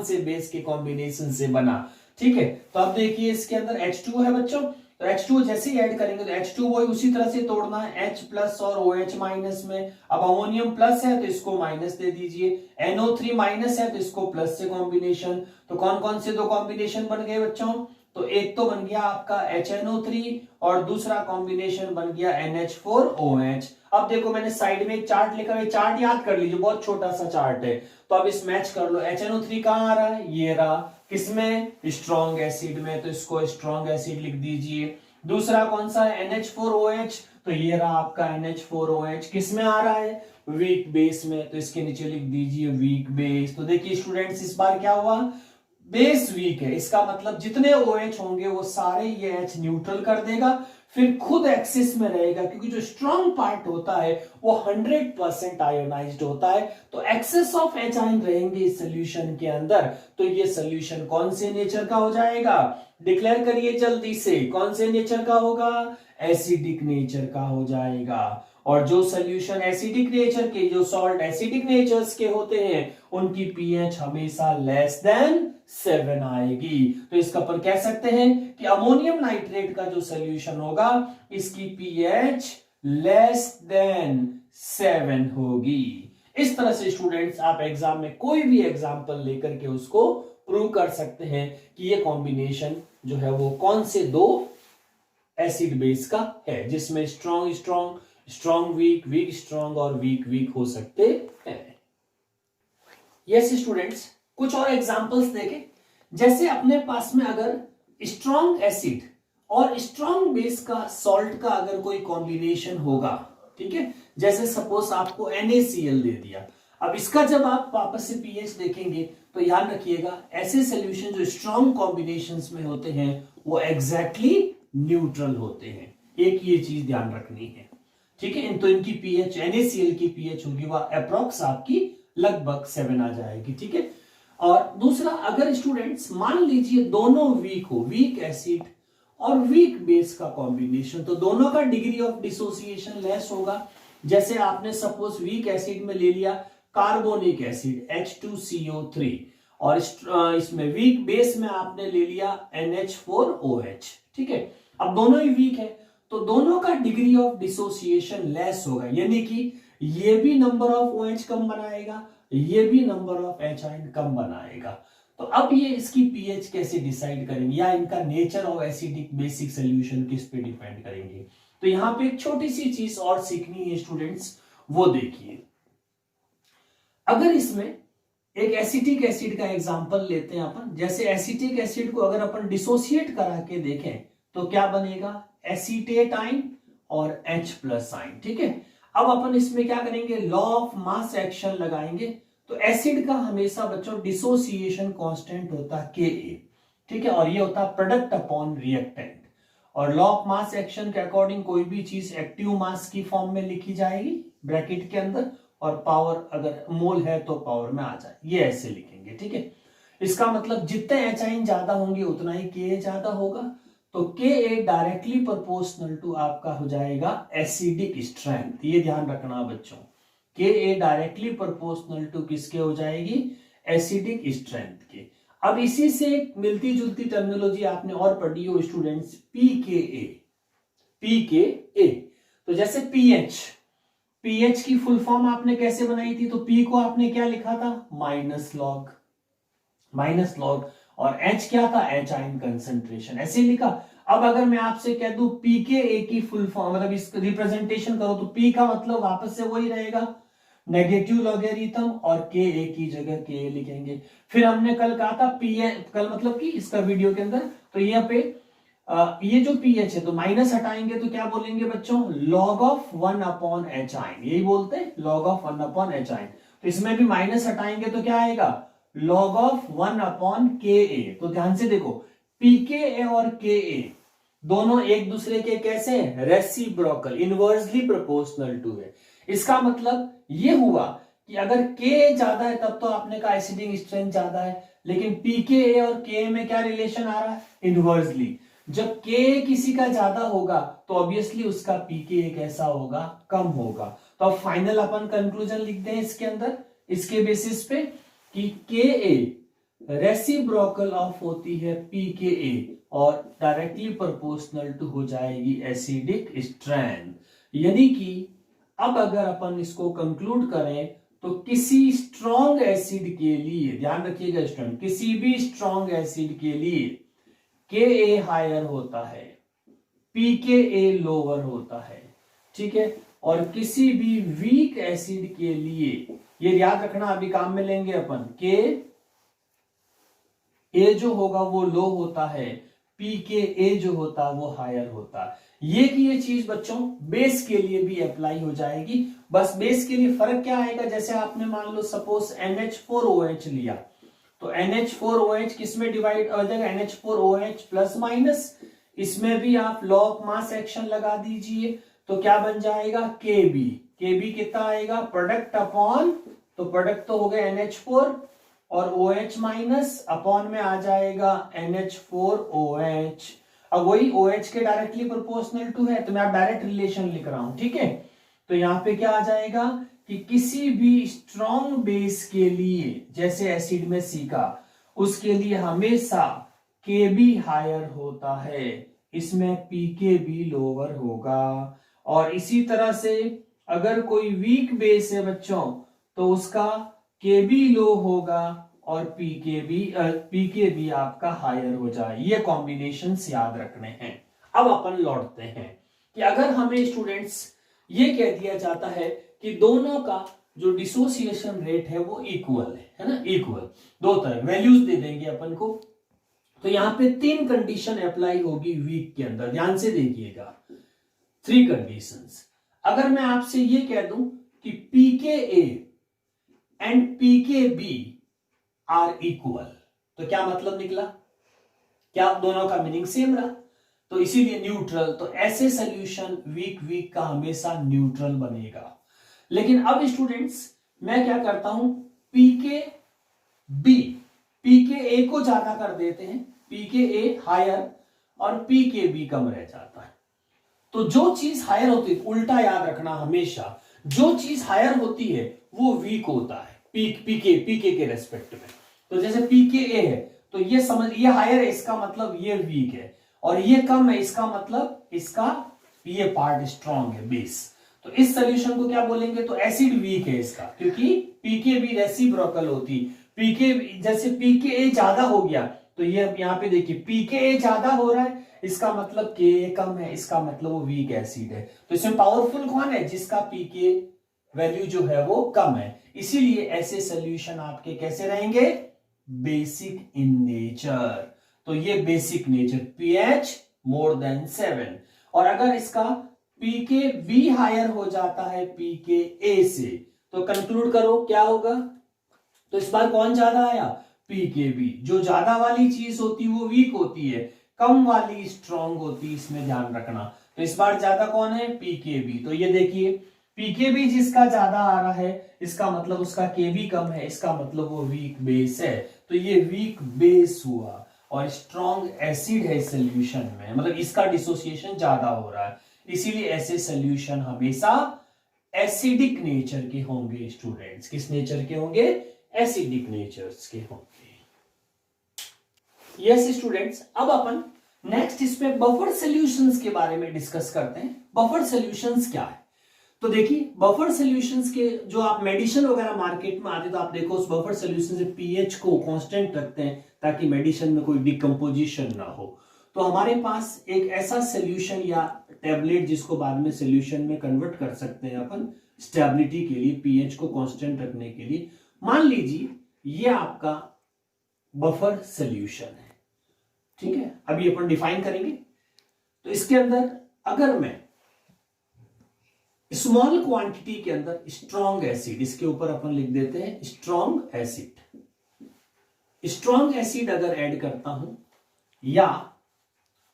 से बेस के कॉम्बिनेशन से बना, ठीक है। तो अब देखिए इसके अंदर H2 है बच्चों, तो H2 जैसे ही ऐड करेंगे तो H2 वो उसी तरह से तोड़ना है, H प्लस और OH माइनस में। अब अमोनियम प्लस है तो इसको माइनस दे दीजिए, NO3 माइनस है तो इसको प्लस से कॉम्बिनेशन। तो कौन कौन से दो कॉम्बिनेशन बन गए बच्चों, तो एक तो बन गया आपका HNO3 और दूसरा कॉम्बिनेशन बन गया NH4OH। अब देखो मैंने साइड में एक चार्ट लिखा है, चार्ट याद कर लीजिए, बहुत छोटा सा चार्ट है। तो अब इस मैच कर लो, HNO3 कहां आ रहा है, ये रहा, किसमें, स्ट्रॉन्ग एसिड में, तो इसको स्ट्रॉन्ग एसिड लिख दीजिए। दूसरा कौन सा है, NH4OH, तो ये रहा आपका NH4OH, किसमें आ रहा है, वीक बेस में, तो इसके नीचे लिख दीजिए वीक बेस। तो देखिए स्टूडेंट्स इस बार क्या हुआ, बेस वीक है, इसका मतलब जितने OH होंगे वो सारे ये H न्यूट्रल कर देगा, फिर खुद एक्सिस में रहेगा, क्योंकि जो स्ट्रॉन्ग पार्ट होता है वो 100% आयोनाइज्ड होता है, तो एक्सेस ऑफ एच आयन रहेंगे इस सोल्यूशन के अंदर। तो ये सोल्यूशन कौन से नेचर का हो जाएगा, डिक्लेयर करिए जल्दी से, कौन से नेचर का होगा, एसिडिक नेचर का हो जाएगा। और जो सोल्यूशन एसिडिक नेचर के, जो सॉल्ट एसिडिक नेचर्स के होते हैं, उनकी पीएच हमेशा लेस देन 7 आएगी। तो इसका पर कह सकते हैं कि अमोनियम नाइट्रेट का जो सोल्यूशन होगा, इसकी पीएच लेस देन 7 होगी। इस तरह से स्टूडेंट्स आप एग्जाम में कोई भी एग्जांपल लेकर के उसको प्रूव कर सकते हैं कि ये कॉम्बिनेशन जो है वो कौन से दो एसिड बेस का है, जिसमें strong strong, strong weak, weak strong और वीक वीक हो सकते हैं। यस स्टूडेंट्स, कुछ और एग्जांपल्स देखें। जैसे अपने पास में अगर स्ट्रॉन्ग एसिड और स्ट्रॉन्ग बेस का सॉल्ट का अगर कोई कॉम्बिनेशन होगा, ठीक है, जैसे सपोज आपको NaCl दे दिया। अब इसका जब आप वापस से पीएच देखेंगे तो ध्यान रखिएगा, ऐसे सॉल्यूशन जो स्ट्रॉन्ग कॉम्बिनेशंस में होते हैं वो एग्जैक्टली न्यूट्रल होते हैं। एक ये चीज ध्यान रखनी है, ठीक है। तो इनकी पीएच, NaCl की पीएच होगी वह अप्रोक्स आपकी लगभग 7 आ जाएगी, ठीक है। और दूसरा, अगर स्टूडेंट्स मान लीजिए दोनों वीक हो, वीक एसिड और वीक बेस का कॉम्बिनेशन, तो दोनों का डिग्री ऑफ डिसोसिएशन लेस होगा। जैसे आपने सपोज वीक एसिड में ले लिया कार्बोनिक एसिड H2CO3 और इसमें वीक बेस में आपने ले लिया NH4OH, ठीक है। अब दोनों ही वीक है तो दोनों का डिग्री ऑफ डिसोसिएशन लेस होगा, यानी कि ये भी नंबर ऑफ OH कम बनाएगा, ये भी नंबर ऑफ H आयन कम बनाएगा। तो अब ये इसकी पीएच कैसे डिसाइड करेंगे, या इनका nature of acidic basic solution किस पे डिपेंड करेंगे। तो यहां पे एक छोटी सी चीज और सीखनी है स्टूडेंट्स, वो देखिए। अगर इसमें एक एसिटिक एसिड का एग्जांपल लेते हैं अपन, जैसे एसिटिक एसिड को अगर अपन डिसोसिएट करा के देखें तो क्या बनेगा, एसीटेट आयन और H+ आयन, ठीक है। अब अपन इसमें क्या करेंगे, लॉ ऑफ मास एक्शन लगाएंगे। तो एसिड का हमेशा बच्चों डिसोसिएशन कांस्टेंट होता है Ka, ठीक है, और ये होता है प्रोडक्ट अपॉन रिएक्टेंट। और लॉ ऑफ मास एक्शन के अकॉर्डिंग कोई भी चीज एक्टिव मास की फॉर्म में लिखी जाएगी ब्रैकेट के अंदर, और पावर अगर मोल है तो पावर में आ जाए, ये ऐसे लिखेंगे, ठीक है। इसका मतलब जितने H आयन ज्यादा होंगे उतना ही Ka ज्यादा होगा। तो Ka डायरेक्टली प्रोपोर्शनल टू आपका हो जाएगा एसिडिक स्ट्रेंथ, ये ध्यान रखना बच्चों। Ka डायरेक्टली प्रोपोर्शनल टू किसके हो जाएगी, एसिडिक स्ट्रेंथ के। अब इसी से एक मिलती जुलती टर्मिनोलॉजी आपने और पढ़ी हो स्टूडेंट्स, pKa। तो जैसे pH की फुल फॉर्म आपने कैसे बनाई थी, तो P को आपने क्या लिखा था, माइनस लॉग, और H क्या था, H आयन कंसंट्रेशन, ऐसे लिखा। अब अगर मैं आपसे कह दूं pKa की फुल फॉर्म, मतलब इसका रिप्रेजेंटेशन करो, तो P का मतलब वापस से वही रहेगा, नेगेटिव लॉगरिथम, और Ka की जगह Ka लिखेंगे। फिर हमने कल कहा था कल मतलब कि इसका वीडियो के अंदर, तो यहाँ पे ये जो pH है तो माइनस हटाएंगे तो क्या बोलेंगे बच्चों, log of 1 upon H ion, यही बोलते हैं log of 1 upon H ion. तो इसमें भी माइनस हटाएंगे तो क्या आएगा, log of 1 upon Ka। तो ध्यान से देखो, pKa और Ka दोनों एक दूसरे के कैसे, रेसिप्रोकल, इनवर्सली प्रोपोर्शनल टू है। इसका मतलब ये हुआ कि अगर Ka ज्यादा है तब तो आपने कहा एसिडिक स्ट्रेंथ ज्यादा है, लेकिन pKa और Ka में क्या रिलेशन आ रहा है, इनवर्सली। जब Ka किसी का ज्यादा होगा तो ऑब्वियसली उसका pKa कैसा होगा, कम होगा। तो अब फाइनल अपन कंक्लूजन लिखते हैं इसके अंदर, इसके बेसिस पे कि Ka रेसिप्रोकल ऑफ होती है pKa और डायरेक्टली प्रोपोर्शनल टू हो जाएगी एसिडिक स्ट्रेंथ। यानी कि अब अगर अपन इसको कंक्लूड करें तो किसी स्ट्रॉन्ग एसिड के लिए, ध्यान रखिएगा स्टूडेंट, किसी भी स्ट्रॉन्ग एसिड के लिए Ka हायर होता है, pKa लोअर होता है, ठीक है। और किसी भी वीक एसिड के लिए, ये याद रखना, अभी काम में लेंगे अपन, Ka जो होगा वो लो होता है, pKa जो होता है वो हायर होता है। ये चीज बच्चों बेस के लिए भी अप्लाई हो जाएगी। बस बेस के लिए फर्क क्या आएगा, जैसे आपने मान लो सपोज NH4OH लिया, तो NH4OH किस में डिवाइड हो जाएगा, NH4OH प्लस माइनस, इसमें भी आप लॉ ऑफ मास एक्शन लगा दीजिए, तो क्या बन जाएगा केबी। केबी कितना आएगा, प्रोडक्ट अपॉन, तो प्रोडक्ट तो हो गया NH4 और OH माइनस, अपॉन में आ जाएगा NH4OH। अब वही OH के डायरेक्टली प्रोपोर्शनल टू है, तो मैं आप डायरेक्ट रिलेशन लिख रहा हूं, ठीक है। तो यहां पे क्या आ जाएगा कि किसी भी स्ट्रॉन्ग बेस के लिए, जैसे एसिड में C का, उसके लिए हमेशा Kb हायर होता है, इसमें pKb लोअर होगा। और इसी तरह से अगर कोई वीक बेस है बच्चों, तो उसका Kb लो होगा और pKb आपका हायर हो जाए। ये कॉम्बिनेशन याद रखने हैं। अब अपन लौटते हैं कि अगर हमें स्टूडेंट्स ये कह दिया जाता है कि दोनों का जो डिसोसिएशन रेट है वो इक्वल है ना, इक्वल, दो तरह वैल्यूज दे देंगे अपन को। तो यहां पे 3 कंडीशन अप्लाई होगी वीक के अंदर, ध्यान से देखिएगा, 3 कंडीशंस। अगर मैं आपसे ये कह दूं कि pKa and pKb are equal, तो क्या मतलब निकला, क्या दोनों का मीनिंग सेम रहा, तो इसीलिए न्यूट्रल। तो ऐसे सॉल्यूशन वीक का हमेशा न्यूट्रल बनेगा। लेकिन अब स्टूडेंट्स मैं क्या करता हूं, pKa को ज्यादा कर देते हैं, pKa हायर और pKb कम रह जाता है। तो जो चीज हायर होती है, उल्टा याद रखना हमेशा, जो चीज हायर होती है वो वीक होता है पीके के रेस्पेक्ट में। तो जैसे pKa है, तो ये समझ, ये हायर है इसका मतलब ये वीक है, और ये कम है इसका मतलब इसका ये पार्ट स्ट्रॉन्ग है, बेस। तो इस सोल्यूशन को क्या बोलेंगे, तो एसिड वीक है इसका, क्योंकि pKb रेसिप्रोकल होती, जैसे pKa ज्यादा हो गया, तो ये यहां पे देखिए pKa ज्यादा हो रहा है, इसका मतलब Ka कम है, इसका मतलब वो वीक एसिड है। तो इसमें पावरफुल कौन है, जिसका pK वैल्यू जो है वो कम है। इसीलिए ऐसे सोल्यूशन आपके कैसे रहेंगे, बेसिक इन नेचर। तो ये basic nature, pH more than 7। और अगर इसका pKb हायर हो जाता है pKa से, तो कंक्लूड करो क्या होगा, तो इस बार कौन ज्यादा आया, pKb। जो ज्यादा वाली चीज होती है वो वीक होती है, कम वाली स्ट्रॉन्ग होती, इसमें ध्यान रखना। तो इस बार ज्यादा कौन है, pKb। तो ये देखिए pKb जिसका ज्यादा आ रहा है, इसका मतलब उसका Kb कम है, इसका मतलब वो वीक बेस है। तो ये वीक बेस हुआ और स्ट्रॉन्ग एसिड है सोल्यूशन में, मतलब इसका डिसोसिएशन ज्यादा हो रहा है। इसीलिए ऐसे सोल्यूशन हमेशा एसिडिक नेचर के होंगे स्टूडेंट्स। किस नेचर के होंगे, एसिडिक नेचर्स के होंगे। यस स्टूडेंट्स, अब अपन नेक्स्ट इस पे बफर सॉल्यूशंस के बारे में डिस्कस करते हैं। बफर सॉल्यूशंस क्या है, तो देखिए बफर सॉल्यूशंस के जो आप मेडिसिन वगैरह मार्केट में आते तो आप देखो उस बफर सॉल्यूशन से पीएच को कांस्टेंट रखते हैं ताकि मेडिसिन में कोई डिकम्पोजिशन ना हो। तो हमारे पास एक ऐसा सॉल्यूशन या टेबलेट जिसको बाद में सॉल्यूशन में कन्वर्ट कर सकते हैं अपन स्टेबिलिटी के लिए, पीएच को कांस्टेंट रखने के लिए। मान लीजिए ये आपका बफर सॉल्यूशन है, ठीक है, अभी अपन डिफाइन करेंगे। तो इसके अंदर अगर मैं स्मॉल क्वांटिटी के अंदर स्ट्रॉन्ग एसिड, इसके ऊपर अपन लिख देते हैं स्ट्रॉन्ग एसिड, स्ट्रॉन्ग एसिड अगर ऐड करता हूं, या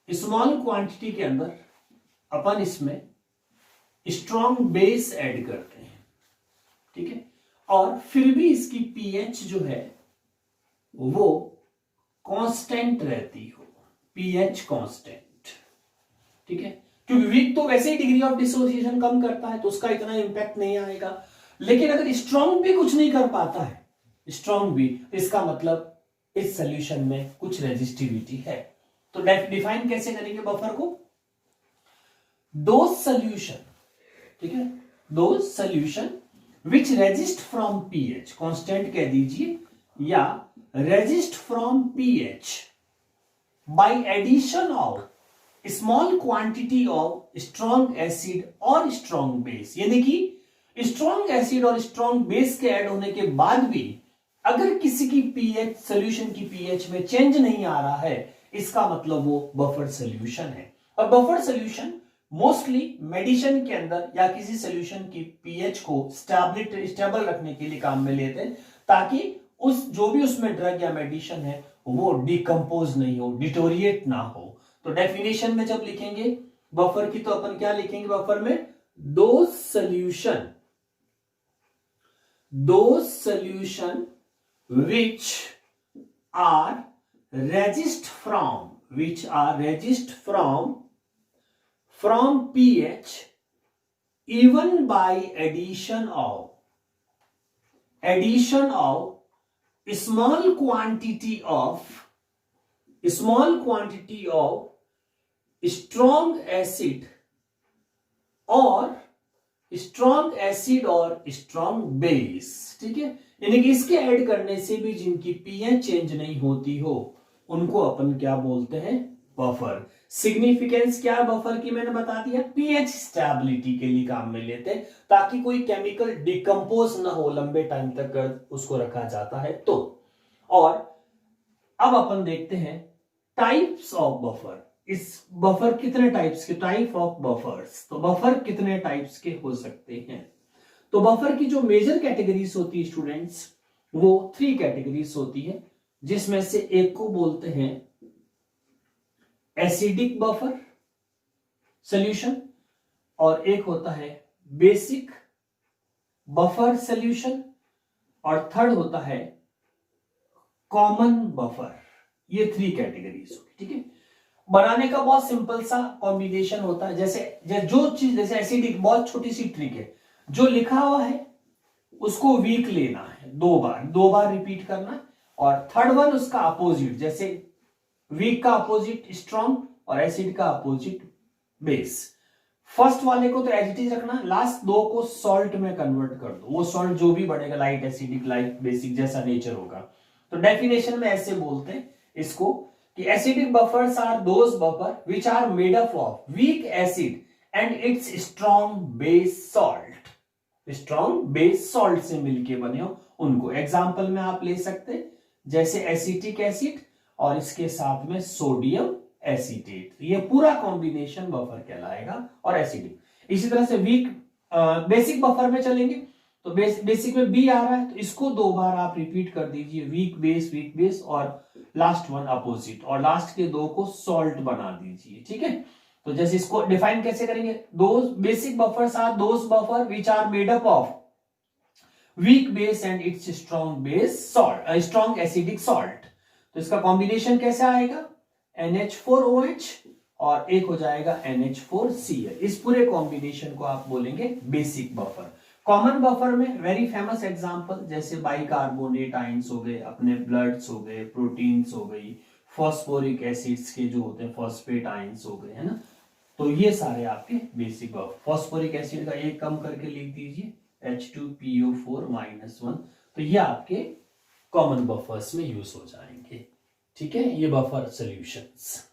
स्मॉल क्वांटिटी के अंदर अपन इसमें स्ट्रॉन्ग बेस ऐड करते हैं, ठीक है, और फिर भी इसकी पीएच जो है वो कांस्टेंट रहती हो, पीएच कांस्टेंट, ठीक है, क्योंकि वीक तो वैसे ही डिग्री ऑफ डिसोसिएशन कम करता है तो उसका इतना इंपैक्ट नहीं आएगा। लेकिन अगर स्ट्रॉन्ग भी कुछ नहीं कर पाता है, स्ट्रॉन्ग भी, इसका मतलब इस सॉल्यूशन में कुछ रेजिस्टिविटी है। तो डिफाइन कैसे करेंगे बफर को, दोज सॉल्यूशन, ठीक है, those solution which resist from pH, constant कह दीजिए, या resist from pH by addition of small quantity of strong acid और स्ट्रॉन्ग बेस। यानी कि स्ट्रॉन्ग एसिड और स्ट्रॉन्ग बेस के ऐड होने के बाद भी अगर किसी की पीएच, सॉल्यूशन की पीएच में चेंज नहीं आ रहा है, इसका मतलब वो बफर सॉल्यूशन है। और बफर सॉल्यूशन मोस्टली मेडिसिन के अंदर या किसी सॉल्यूशन की पीएच को स्टेबल रखने के लिए काम में लेते हैं, ताकि उस जो भी उसमें ड्रग या मेडिसिन है वो डिकम्पोज नहीं हो, डिटोरिएट ना हो। तो डेफिनेशन में जब लिखेंगे बफर की, तो अपन क्या लिखेंगे बफर में? those solution which are resist from pH even by addition of small quantity of strong acid और strong base, ठीक है। यानी कि इसके ऐड करने से भी जिनकी पीएच चेंज नहीं होती हो उनको अपन क्या बोलते हैं? बफर। सिग्निफिकेंस क्या है बफर की मैंने बता दिया, पीएच स्टेबिलिटी के लिए काम में लेते हैं ताकि कोई केमिकल डिकम्पोज ना हो, लंबे टाइम तक उसको रखा जाता है तो। और अब अपन देखते हैं टाइप्स ऑफ बफर। इस बफर कितने टाइप्स के, टाइप ऑफ बफर्स, तो बफर कितने टाइप्स के हो सकते हैं? तो बफर की जो मेजर कैटेगरीज होती है स्टूडेंट्स, वो 3 कैटेगरीज होती है, जिसमें से एक को बोलते हैं एसिडिक बफर सॉल्यूशन, और एक होता है बेसिक बफर सॉल्यूशन, और थर्ड होता है कॉमन बफर। ये 3 कैटेगरीज होगी, ठीक है। बनाने का बहुत सिंपल सा कॉम्बिनेशन होता है। जैसे एसिडिक, बहुत छोटी सी ट्रिक है, जो लिखा हुआ है उसको वीक लेना है, 2 बार रिपीट करना है, और थर्ड वन उसका अपोजिट, जैसे वीक का अपोजिट स्ट्रॉन्ग और एसिड का अपोजिट बेस। फर्स्ट वाले को तो एज इट इज रखना, लास्ट 2 को सॉल्ट में कन्वर्ट कर दो, वो सॉल्ट जो भी बढ़ेगा, लाइट एसिडिक, लाइट बेसिक, जैसा नेचर होगा। तो डेफिनेशन में ऐसे बोलते हैं इसको कि acidic buffers are those buffer which are made up of weak acid and its strong base salt से मिलके बने हो उनको। एग्जांपल में आप ले सकते हैं जैसे एसिटिक एसिड और इसके साथ में सोडियम एसीटेट, ये पूरा कॉम्बिनेशन बफर कहलाएगा। और एसिडिक इसी तरह से वीक बेसिक बफर में चलेंगे तो बेसिक में बी आ रहा है तो इसको 2 बार आप रिपीट कर दीजिए, वीक बेस, और लास्ट वन अपोजिट, और लास्ट के 2 को सॉल्ट बना दीजिए, ठीक है। तो जैसे इसको डिफाइन कैसे करेंगे, those basic buffers are those buffer which are made up of weak base and its strong acidic salt. तो इसका कॉम्बिनेशन कैसे आएगा, NH4OH और एक हो जाएगा NH4Cl। इस पूरे कॉम्बिनेशन को आप बोलेंगे बेसिक बफर। कॉमन बफर में वेरी फेमस एग्जांपल जैसे बाइकार्बोनेट आयंस हो गए, अपने ब्लड्स हो गए, प्रोटीन्स हो गई, फॉस्फोरिक एसिड्स के जो होते हैं फॉस्फेट आयंस हो गए, है ना। तो ये सारे आपके बेसिक बफर। फॉस्फोरिक एसिड का एक कम करके लिख दीजिए H2PO4-1, तो ये आपके कॉमन बफर्स में यूज हो जाएंगे, ठीक है। ये बफर सॉल्यूशंस।